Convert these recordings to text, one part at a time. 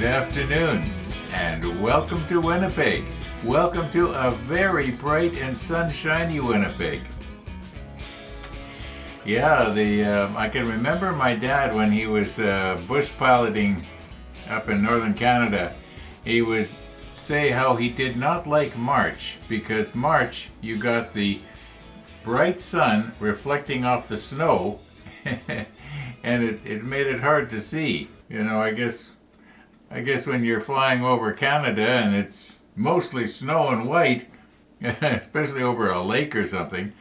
afternoon, and welcome to Winnipeg. Welcome to a very bright and sunshiny Winnipeg. Yeah, I can remember my dad when he was bush piloting up in northern Canada. He would say how he did not like March, because March you got the bright sun reflecting off the snow and it made it hard to see. You know, I guess when you're flying over Canada and it's mostly snow and white, especially over a lake or something,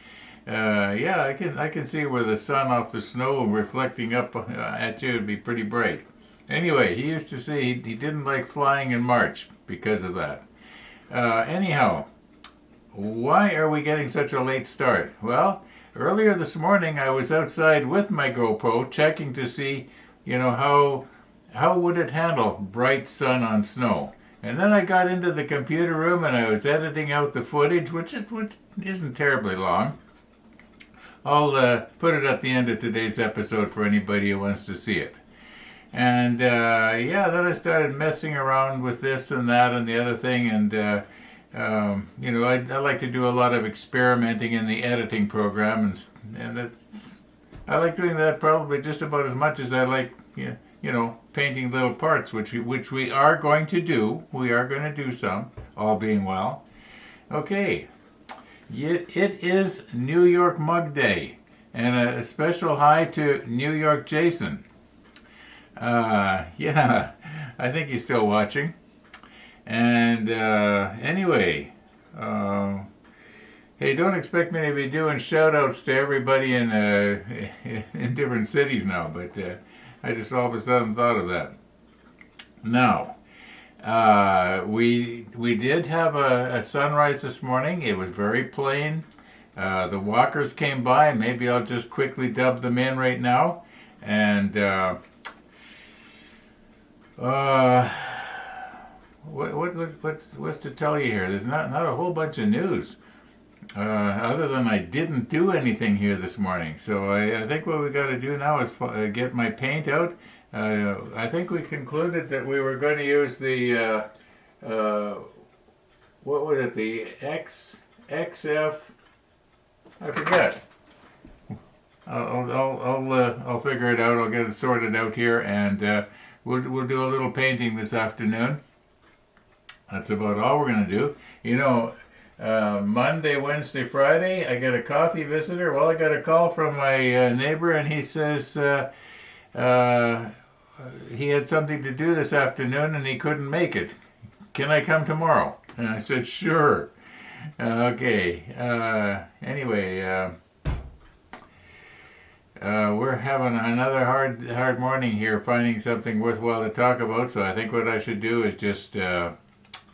I can see where the sun off the snow reflecting up at you would be pretty bright. Anyway, he used to say he didn't like flying in March because of that. Anyhow, why are we getting such a late start? Well, earlier this morning I was outside with my GoPro checking to see, how would it handle bright sun on snow. And then I got into the computer room and I was editing out the footage, which isn't terribly long. I'll put it at the end of today's episode for anybody who wants to see it. And then I started messing around with this and that and the other thing, and I like to do a lot of experimenting in the editing program, and I like doing that probably just about as much as I like, painting little parts, which we are going to do. We are going to do some, all being well. Okay, it is New York Mug Day, and a special hi to New York Jason. I think he's still watching. And anyway, hey, don't expect me to be doing shout-outs to everybody in different cities now, but I just all of a sudden thought of that. Now, we did have a sunrise this morning. It was very plain. The walkers came by. Maybe I'll just quickly dub them in right now. And what's to tell you here? There's not a whole bunch of news, other than I didn't do anything here this morning. So I think what we got to do now is get my paint out. I think we concluded that we were going to use the what was it? The XF. I forget. I'll figure it out. I'll get it sorted out here, and we'll do a little painting this afternoon. That's about all we're going to do. Monday, Wednesday, Friday, I got a coffee visitor. Well, I got a call from my neighbor, and he says he had something to do this afternoon and he couldn't make it. Can I come tomorrow? And I said, sure. Okay. Anyway, we're having another hard morning here, finding something worthwhile to talk about. So I think what I should do is just,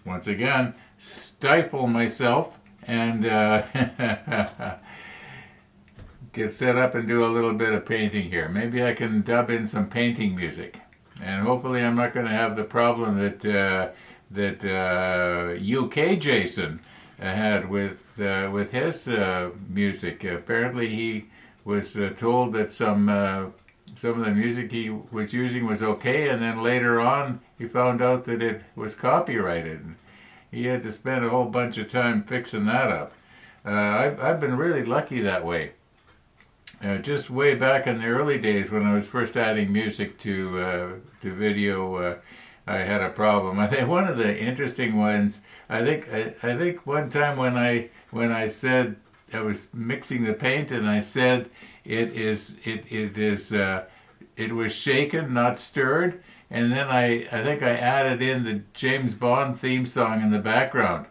once again, stifle myself and get set up and do a little bit of painting here. Maybe I can dub in some painting music, and hopefully I'm not going to have the problem that UK Jason had with his music. Apparently he was told that some of the music he was using was okay, and then later on he found out that it was copyrighted. He had to spend a whole bunch of time fixing that up. I've been really lucky that way. Just way back in the early days when I was first adding music to video, I had a problem. I think one of the interesting ones. I think one time when I said I was mixing the paint and I said it was shaken, not stirred. And then I think I added in the James Bond theme song in the background.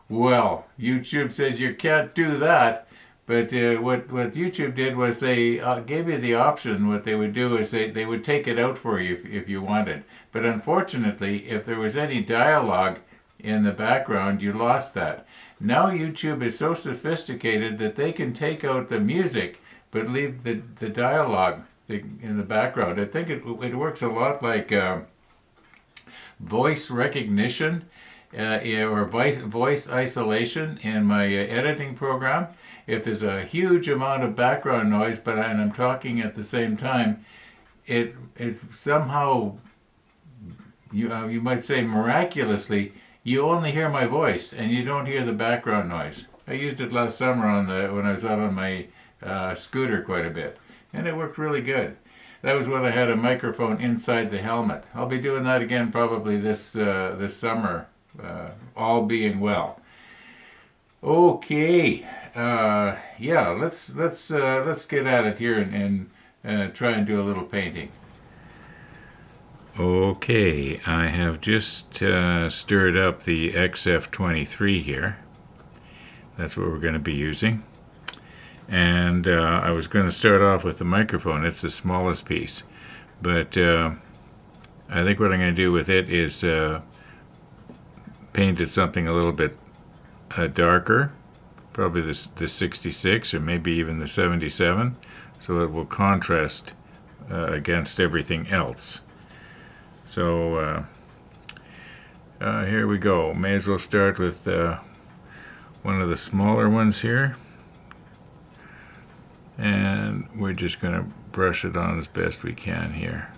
Well, YouTube says you can't do that, but what YouTube did was they gave you the option. What they would do is they would take it out for you if you wanted. But unfortunately, if there was any dialogue in the background, you lost that. Now YouTube is so sophisticated that they can take out the music but leave the dialogue in the background. I think it works a lot like voice recognition or voice isolation in my editing program. If there's a huge amount of background noise, and I'm talking at the same time, it somehow you might say miraculously, you only hear my voice and you don't hear the background noise. I used it last summer when I was out on my scooter quite a bit, and it worked really good. That was when I had a microphone inside the helmet. I'll be doing that again probably this summer, all being well. Okay, yeah, let's get at it here and try and do a little painting. Okay, I have just stirred up the XF23 here. That's what we're going to be using. And I was going to start off with the microphone. It's the smallest piece. But I think what I'm going to do with it is paint it something a little bit darker. Probably the 66 or maybe even the 77. So it will contrast against everything else. So here we go. May as well start with one of the smaller ones here. And we're just going to brush it on as best we can here.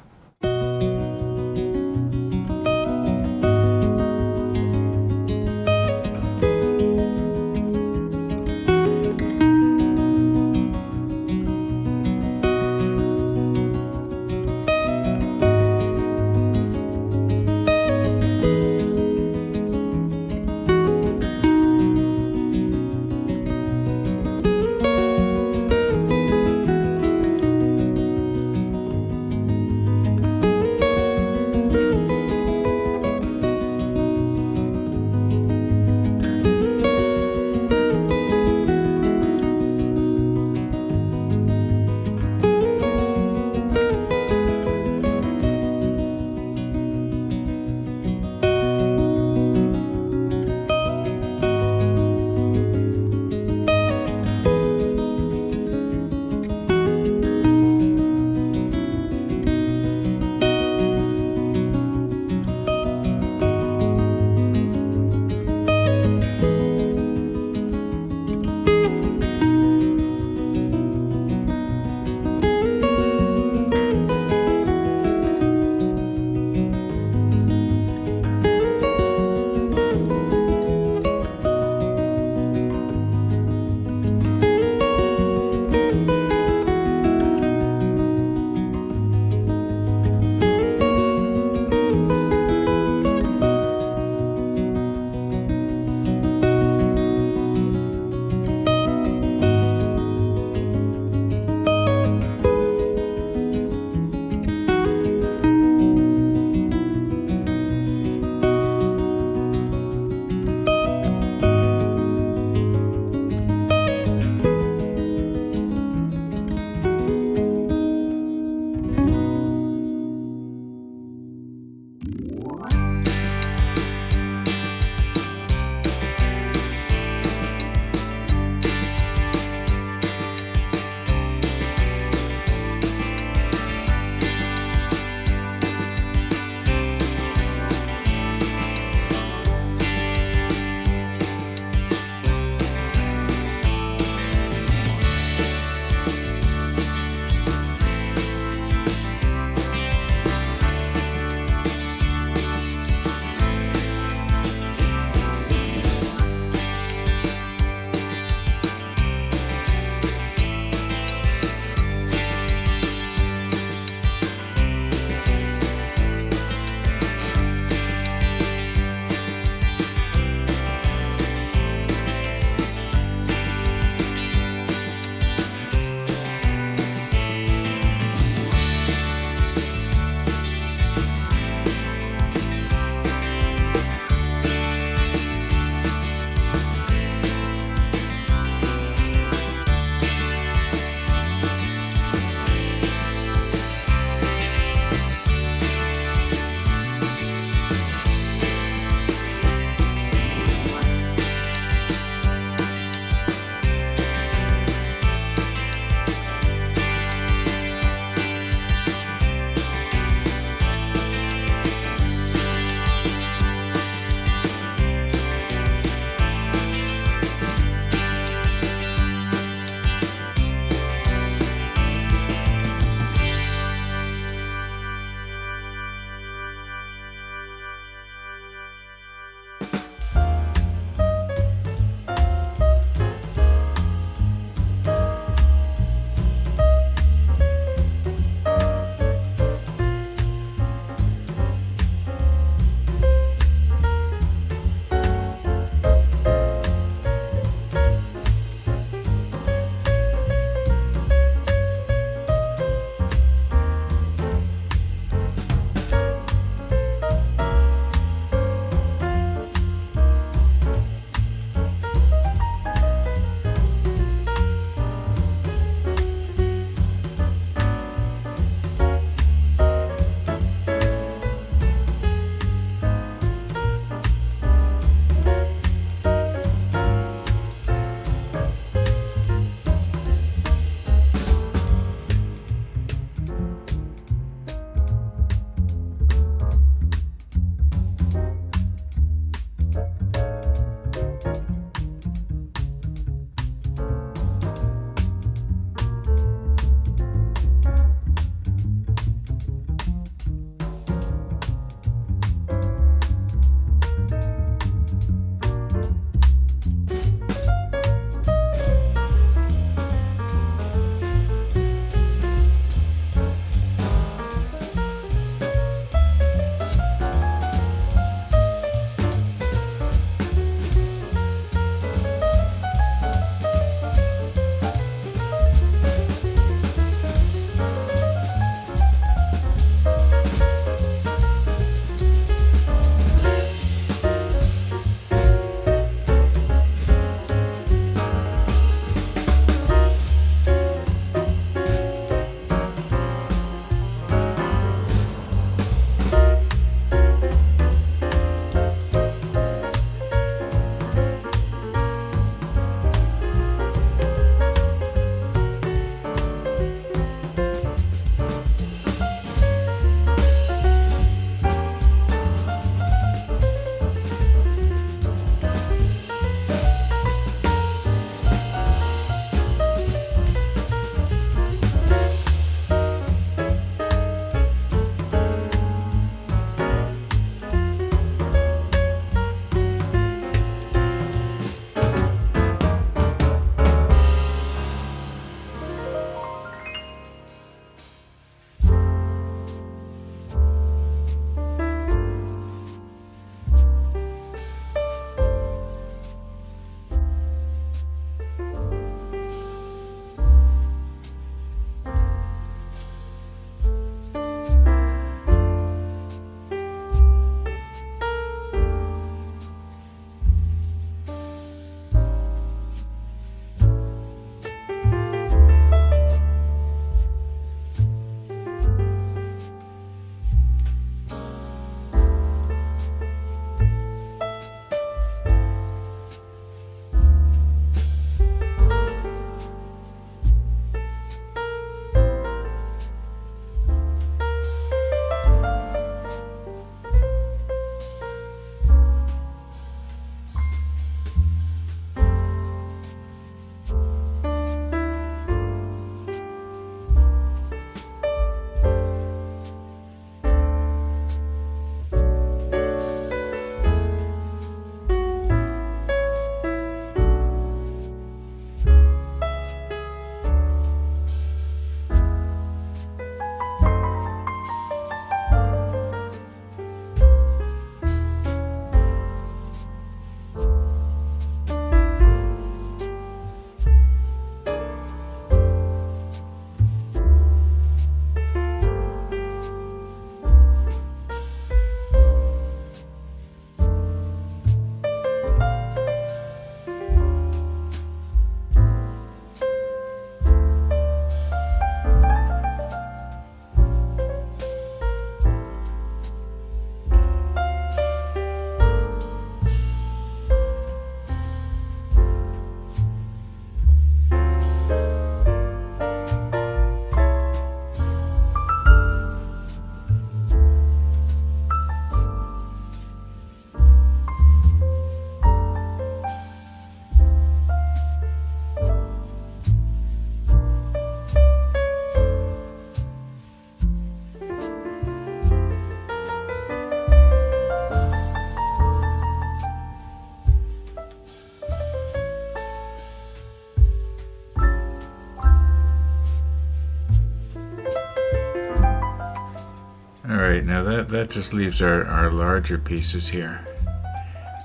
now that just leaves our larger pieces here,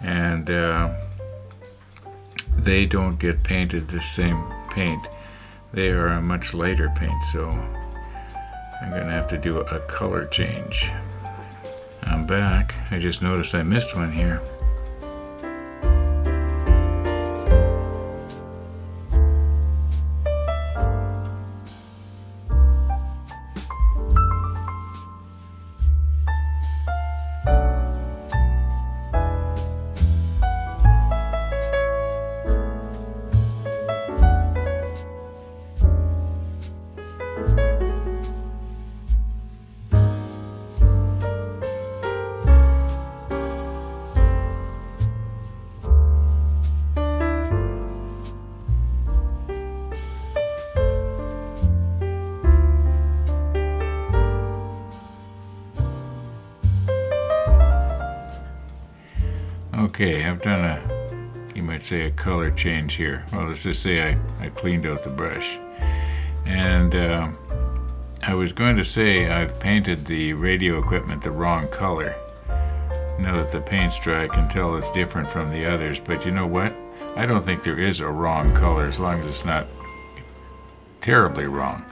and they don't get painted the same paint. They are a much lighter paint, so I'm gonna have to do a color change. I'm back. I just noticed I missed one here. Okay, I've done you might say a color change here. Well, let's just say I cleaned out the brush. And I was going to say I've painted the radio equipment the wrong color. Now that the paint's dry, I can tell it's different from the others, but you know what? I don't think there is a wrong color as long as it's not terribly wrong.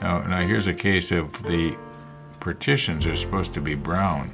Now here's a case of the partitions are supposed to be brown.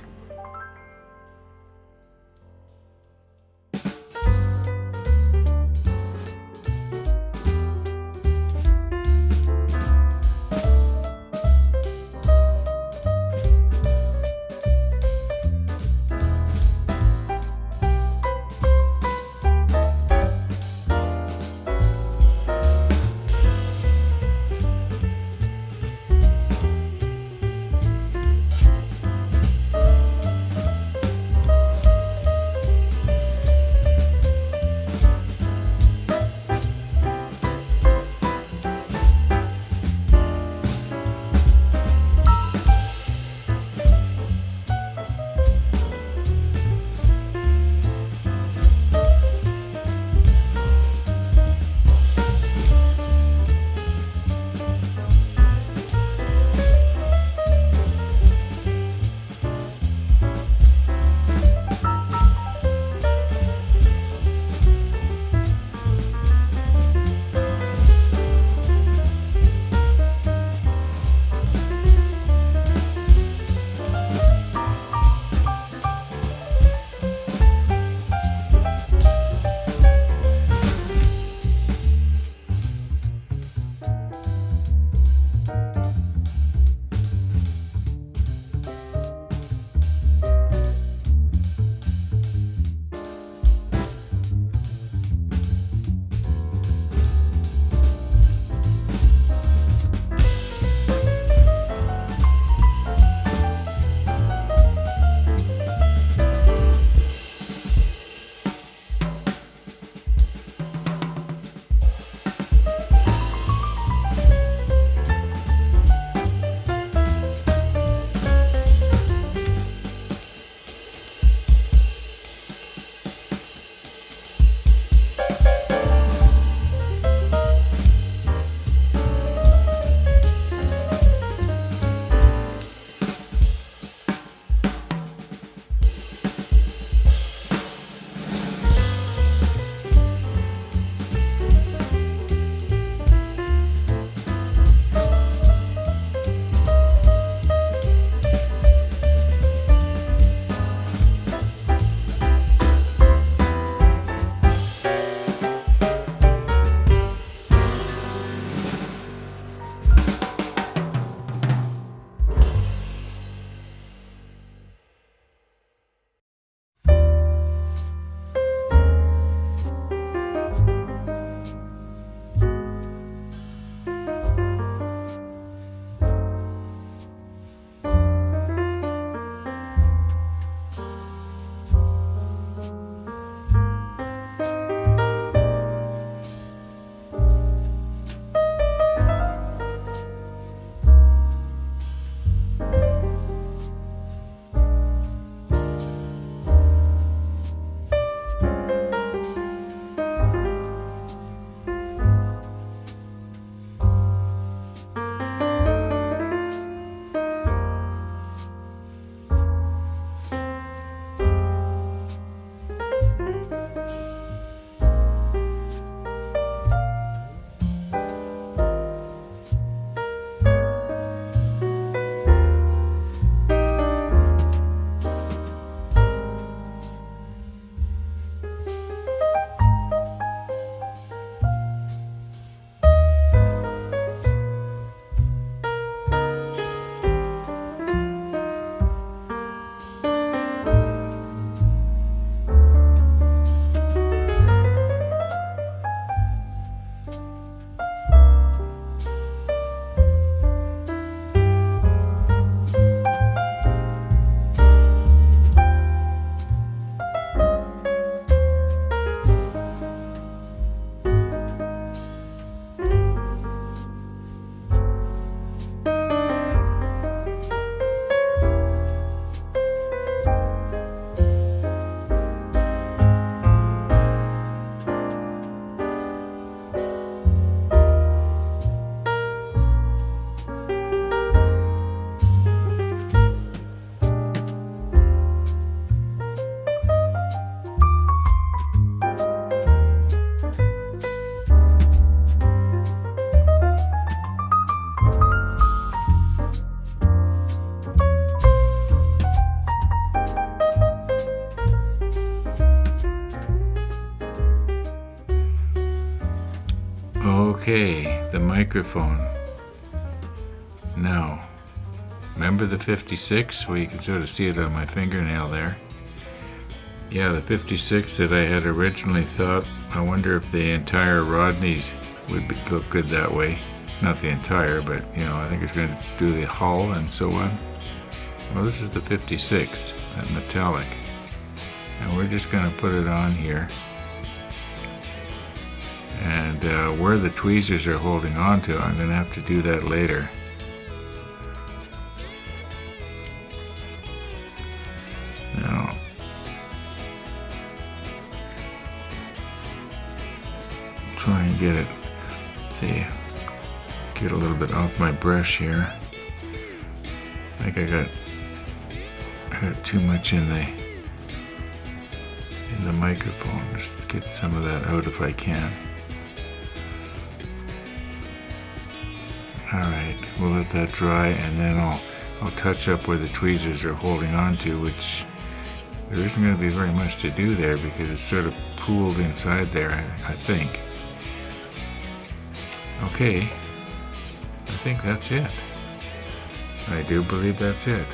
Okay, the microphone. Now, remember the 56? Well, you can sort of see it on my fingernail there. Yeah, the 56 that I had originally thought, I wonder if the entire Rodneys would look good that way. Not the entire, but you know, I think it's going to do the hull and so on. Well, this is the 56, that metallic. And we're just going to put it on here. And where the tweezers are holding on to, I'm going to have to do that later. Now, try and get it, see, get a little bit off my brush here. I think I got too much in the microphone. Just get some of that out if I can. Alright, we'll let that dry, and then I'll touch up where the tweezers are holding on to, which there isn't going to be very much to do there because it's sort of pooled inside there, I think. Okay, I think that's it. I do believe that's it.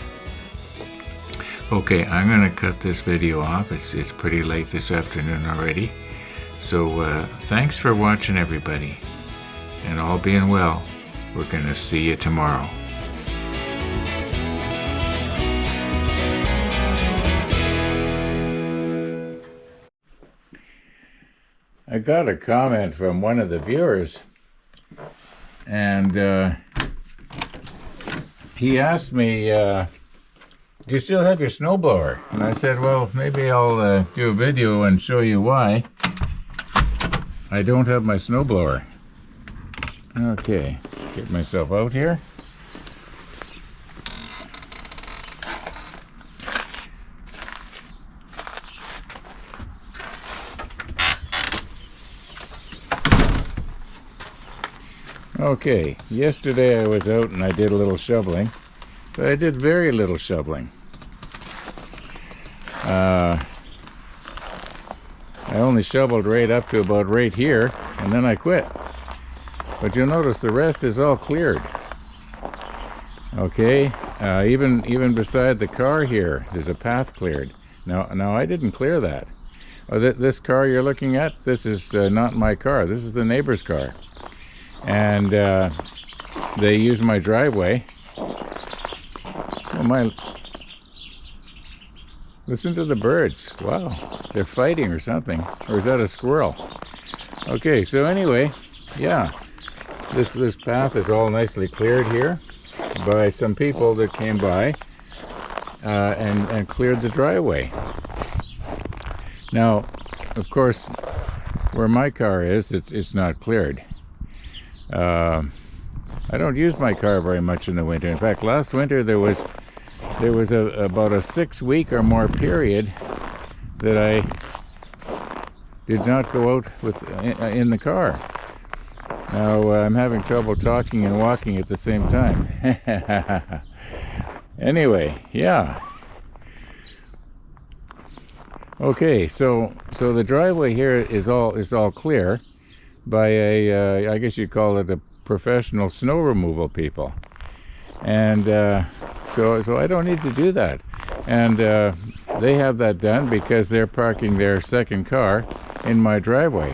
Okay, I'm going to cut this video off. It's pretty late this afternoon already. So thanks for watching, everybody. And all being well, we're going to see you tomorrow. I got a comment from one of the viewers, and he asked me, do you still have your snowblower? And I said, well, maybe I'll do a video and show you why I don't have my snowblower. Okay, get myself out here. Okay, yesterday I was out and I did a little shoveling, but I did very little shoveling. I only shoveled right up to about right here, and then I quit. But you'll notice the rest is all cleared. Okay, even beside the car here, there's a path cleared. Now I didn't clear that. This car you're looking at, this is not my car. This is the neighbor's car. And they use my driveway. Oh, listen to the birds. Wow, they're fighting or something. Or is that a squirrel? Okay, so anyway, yeah, this path is all nicely cleared here by some people that came by and cleared the driveway. Now, of course, where my car is, it's not cleared. I don't use my car very much in the winter. In fact, last winter there was about a 6-week or more period that I did not go out in the car. Now I'm having trouble talking and walking at the same time. Anyway, yeah. Okay, so the driveway here is all clear by a I guess you'd call it a professional snow removal people, and so I don't need to do that, and they have that done because they're parking their second car in my driveway,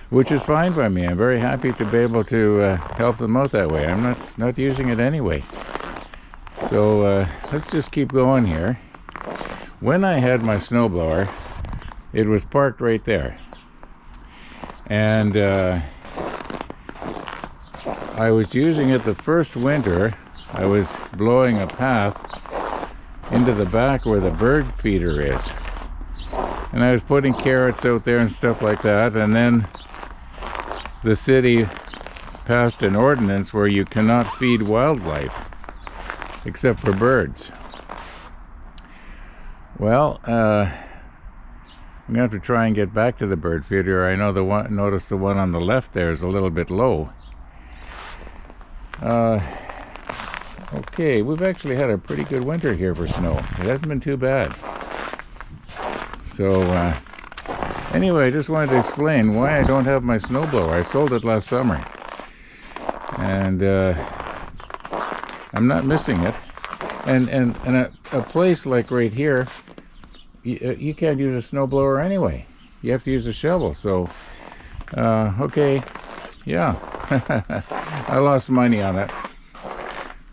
which is fine by me. I'm very happy to be able to help them out that way. I'm not using it anyway. So let's just keep going here. When I had my snowblower, it was parked right there. And I was using it the first winter. I was blowing a path into the back where the bird feeder is. And I was putting carrots out there and stuff like that. And then the city passed an ordinance where you cannot feed wildlife except for birds. Well, I'm gonna have to try and get back to the bird feeder. I know notice the one on the left there is a little bit low. Okay, we've actually had a pretty good winter here for snow. It hasn't been too bad. So Anyway, I just wanted to explain why I don't have my snowblower. I sold it last summer, and I'm not missing it. And a place like right here, you can't use a snowblower anyway. You have to use a shovel. So, okay, yeah, I lost money on it,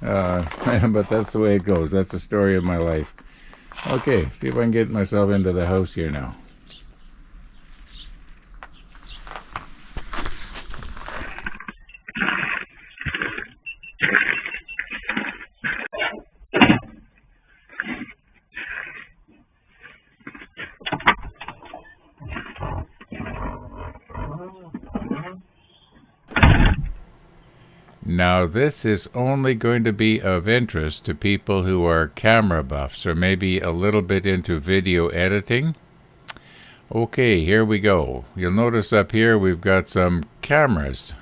but that's the way it goes. That's the story of my life. Okay, see if I can get myself into the house here now. Now this is only going to be of interest to people who are camera buffs or maybe a little bit into video editing. Okay, here we go. You'll notice up here we've got some cameras.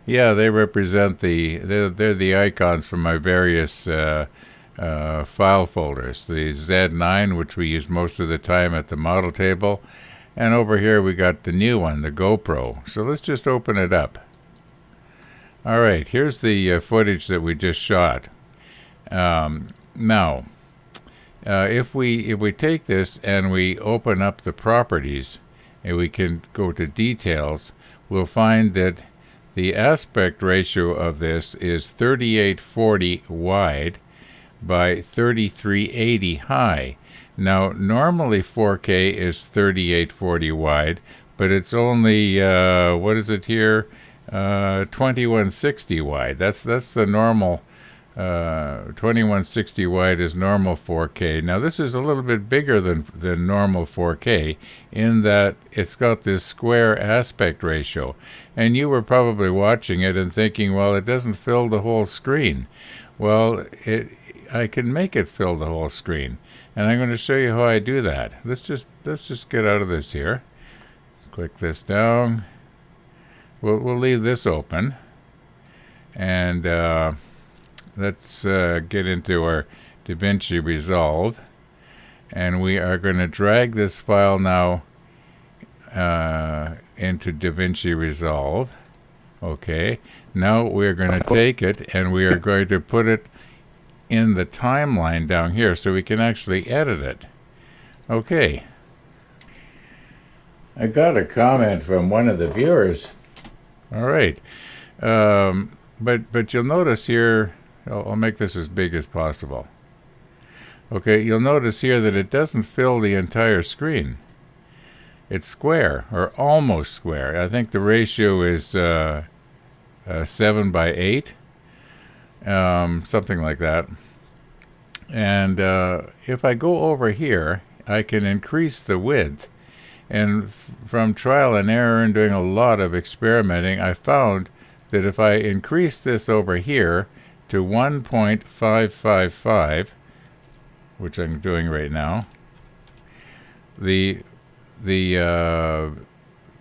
Yeah, they represent they're the icons from my various file folders. The Z9, which we use most of the time at the model table, and over here we got the new one, the GoPro. So let's just open it up. All right, here's the footage that we just shot. Now, if we take this and we open up the properties and we can go to details, we'll find that the aspect ratio of this is 3840 wide by 3380 high. Now, normally 4K is 3840 wide, but it's only, what is it here? 2160 wide. That's the normal. 2160 wide is normal 4K. Now this is a little bit bigger than normal 4K in that it's got this square aspect ratio. And you were probably watching it and thinking, well, it doesn't fill the whole screen. Well, I can make it fill the whole screen, and I'm going to show you how I do that. Let's just get out of this here. Click this down. We'll leave this open, and let's get into our DaVinci Resolve, and we are going to drag this file now into DaVinci Resolve. Okay, now we're going to take it and we are going to put it in the timeline down here so we can actually edit it. Okay, I got a comment from one of the viewers. All right, but you'll notice here, I'll make this as big as possible. Okay, you'll notice here that it doesn't fill the entire screen. It's square, or almost square. I think the ratio is 7 by 8, something like that. And if I go over here, I can increase the width. And from trial and error and doing a lot of experimenting, I found that if I increase this over here to 1.555, which I'm doing right now, the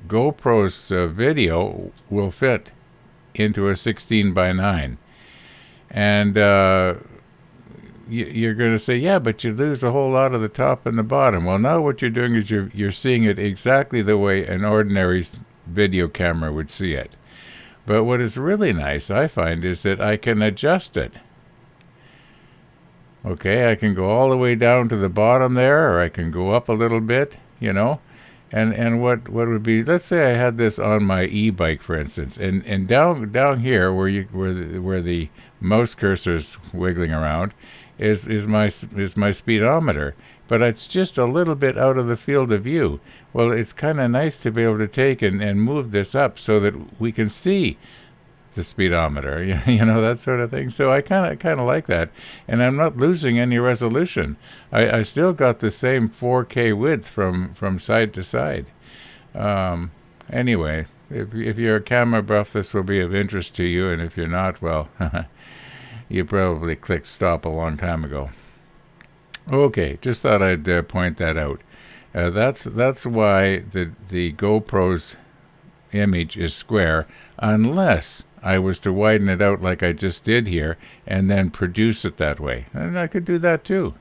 GoPro's video will fit into a 16 by 9. And you're going to say, yeah, but you lose a whole lot of the top and the bottom. Well, now what you're doing is you're seeing it exactly the way an ordinary video camera would see it. But what is really nice, I find, is that I can adjust it. Okay, I can go all the way down to the bottom there, or I can go up a little bit, you know. And what would be, let's say I had this on my e-bike, for instance, and down here where the mouse cursor's wiggling around is my speedometer, but it's just a little bit out of the field of view. Well, it's kind of nice to be able to take and move this up so that we can see the speedometer, you know, that sort of thing. So I kind of like that, and I'm not losing any resolution. I still got the same 4K width from side to side. Anyway, if you're a camera buff, this will be of interest to you, and if you're not, well, you probably clicked stop a long time ago. Okay, just thought I'd point that out. That's why the GoPro's image is square, unless I was to widen it out like I just did here and then produce it that way. And I could do that too.